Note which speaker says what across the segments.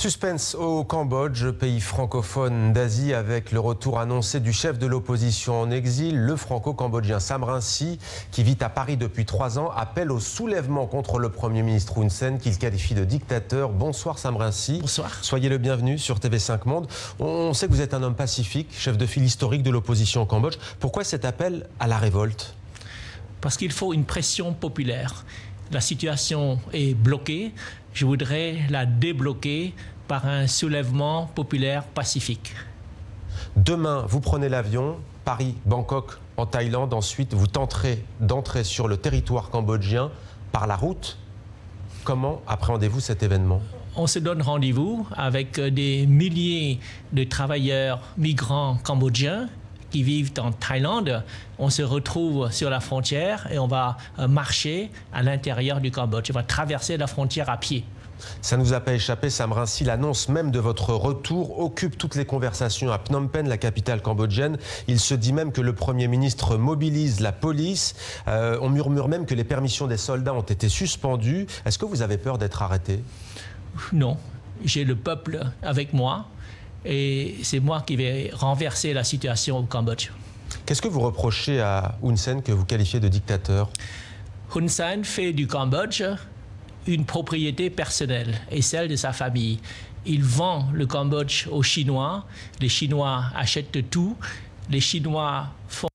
Speaker 1: Suspense au Cambodge, pays francophone d'Asie, avec le retour annoncé du chef de l'opposition en exil, le franco-cambodgien Sam Rainsy, qui vit à Paris depuis 3 ans, appelle au soulèvement contre le Premier ministre Hun Sen, qu'il qualifie de dictateur. Bonsoir Sam Rainsy.
Speaker 2: Bonsoir. Soyez
Speaker 1: le bienvenu sur TV5 Monde. On sait que vous êtes un homme pacifique, chef de file historique de l'opposition au Cambodge. Pourquoi cet appel à la révolte?
Speaker 2: Parce qu'il faut une pression populaire. La situation est bloquée. Je voudrais la débloquer par un soulèvement populaire pacifique.
Speaker 1: Demain, vous prenez l'avion, Paris, Bangkok, en Thaïlande. Ensuite, vous tenterez d'entrer sur le territoire cambodgien par la route. Comment appréhendez-vous cet événement?
Speaker 2: On se donne rendez-vous avec des milliers de travailleurs migrants cambodgiens qui vivent en Thaïlande. On se retrouve sur la frontière et on va marcher à l'intérieur du Cambodge. On va traverser la frontière à pied.
Speaker 1: Ça ne nous a pas échappé, Sam Rainsy, l'annonce même de votre retour occupe toutes les conversations à Phnom Penh, la capitale cambodgienne. Il se dit même que le Premier ministre mobilise la police. On murmure même que les permissions des soldats ont été suspendues. Est-ce que vous avez peur d'être arrêté?
Speaker 2: Non, j'ai le peuple avec moi et c'est moi qui vais renverser la situation au Cambodge.
Speaker 1: Qu'est-ce que vous reprochez à Hun Sen que vous qualifiez de dictateur?
Speaker 2: Hun Sen fait du Cambodge une propriété personnelle et celle de sa famille. Il vend le Cambodge aux Chinois. Les Chinois achètent tout. Les Chinois font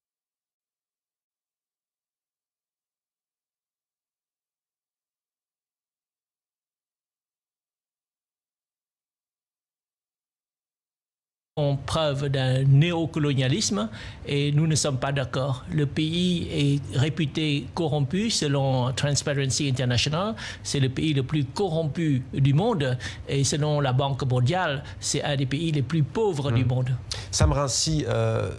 Speaker 2: preuve d'un néocolonialisme et nous ne sommes pas d'accord. Le pays est réputé corrompu selon Transparency International. C'est le pays le plus corrompu du monde et selon la Banque mondiale, c'est un des pays les plus pauvres du monde.
Speaker 1: Sam Rainsy,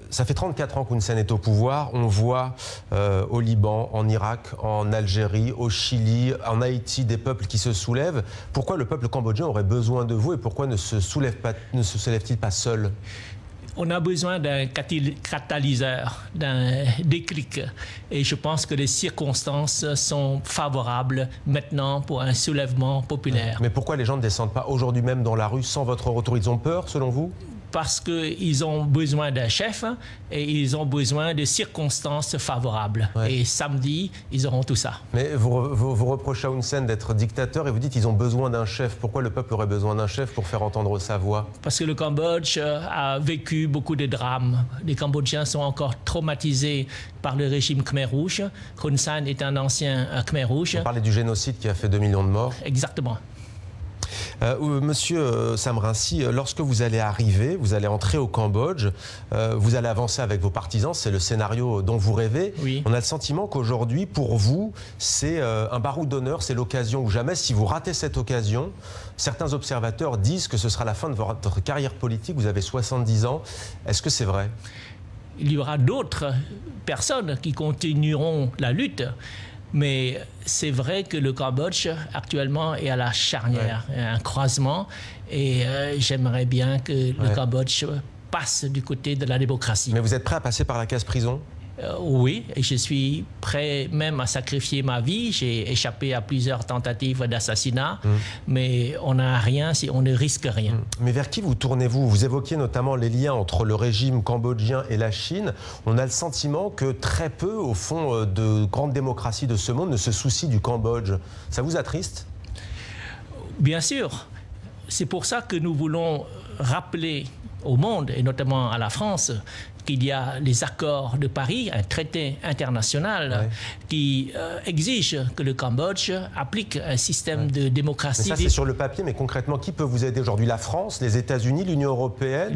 Speaker 1: ça fait 34 ans qu'Hun Sen est au pouvoir. On voit au Liban, en Irak, en Algérie, au Chili, en Haïti, des peuples qui se soulèvent. Pourquoi le peuple cambodgien aurait besoin de vous et pourquoi ne se soulève-t-il pas seul?
Speaker 2: On a besoin d'un catalyseur, d'un déclic. Et je pense que les circonstances sont favorables maintenant pour un soulèvement populaire.
Speaker 1: Mais pourquoi les gens ne descendent pas aujourd'hui même dans la rue sans votre retour? Ils ont peur, selon vous?
Speaker 2: Parce qu'ils ont besoin d'un chef et ils ont besoin de circonstances favorables. Ouais. Et samedi, ils auront tout ça.
Speaker 1: Mais vous reprochez à Hun Sen d'être dictateur et vous dites qu'ils ont besoin d'un chef. Pourquoi le peuple aurait besoin d'un chef pour faire entendre sa voix?
Speaker 2: Parce que le Cambodge a vécu beaucoup de drames. Les Cambodgiens sont encore traumatisés par le régime Khmer Rouge. Hun Sen est un ancien Khmer Rouge.
Speaker 1: Vous parlez du génocide qui a fait 2 millions de morts.
Speaker 2: Exactement.
Speaker 1: Monsieur Sam Rainsy, lorsque vous allez arriver, vous allez entrer au Cambodge, vous allez avancer avec vos partisans, c'est le scénario dont vous rêvez.
Speaker 2: Oui.
Speaker 1: On a le sentiment qu'aujourd'hui, pour vous, c'est un baroud d'honneur, c'est l'occasion ou jamais. Si vous ratez cette occasion, certains observateurs disent que ce sera la fin de votre carrière politique. Vous avez 70 ans. Est-ce que c'est vrai?
Speaker 2: Il y aura d'autres personnes qui continueront la lutte. Mais c'est vrai que le Cambodge, actuellement, est à la charnière, un croisement. Et j'aimerais bien que le Cambodge passe du côté de la démocratie.
Speaker 1: Mais vous êtes prêt à passer par la case prison?
Speaker 2: Oui, et je suis prêt même à sacrifier ma vie. J'ai échappé à plusieurs tentatives d'assassinat, mais on n'a rien si on ne risque rien.
Speaker 1: Mais vers qui vous tournez-vous? Vous évoquiez notamment les liens entre le régime cambodgien et la Chine. On a le sentiment que très peu, au fond, de grandes démocraties de ce monde ne se soucient du Cambodge. Ça vous attriste?
Speaker 2: Bien sûr. C'est pour ça que nous voulons rappeler au monde, et notamment à la France, qu'il y a les accords de Paris, un traité international qui exige que le Cambodge applique un système de démocratie.
Speaker 1: Mais ça, c'est sur le papier, mais concrètement, qui peut vous aider aujourd'hui? La France, les États-Unis, l'Union européenne?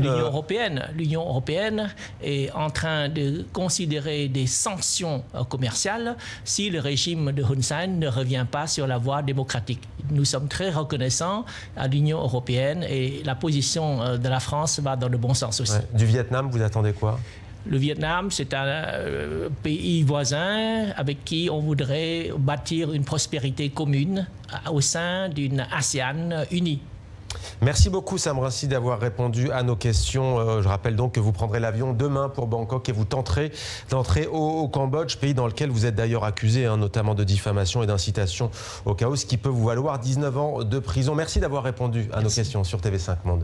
Speaker 2: L'Union européenne est en train de considérer des sanctions commerciales si le régime de Hun Sen ne revient pas sur la voie démocratique. Nous sommes très reconnaissants à l'Union européenne et la position de la France va dans le bon sens aussi.
Speaker 1: Du Vietnam, vous attendez quoi?
Speaker 2: Le Vietnam, c'est un pays voisin avec qui on voudrait bâtir une prospérité commune au sein d'une ASEAN unie.
Speaker 1: Merci beaucoup Sam Rainsy d'avoir répondu à nos questions. Je rappelle donc que vous prendrez l'avion demain pour Bangkok et vous tenterez d'entrer au Cambodge, pays dans lequel vous êtes d'ailleurs accusé, notamment de diffamation et d'incitation au chaos, ce qui peut vous valoir 19 ans de prison. Merci d'avoir répondu à nos questions sur TV5 Monde.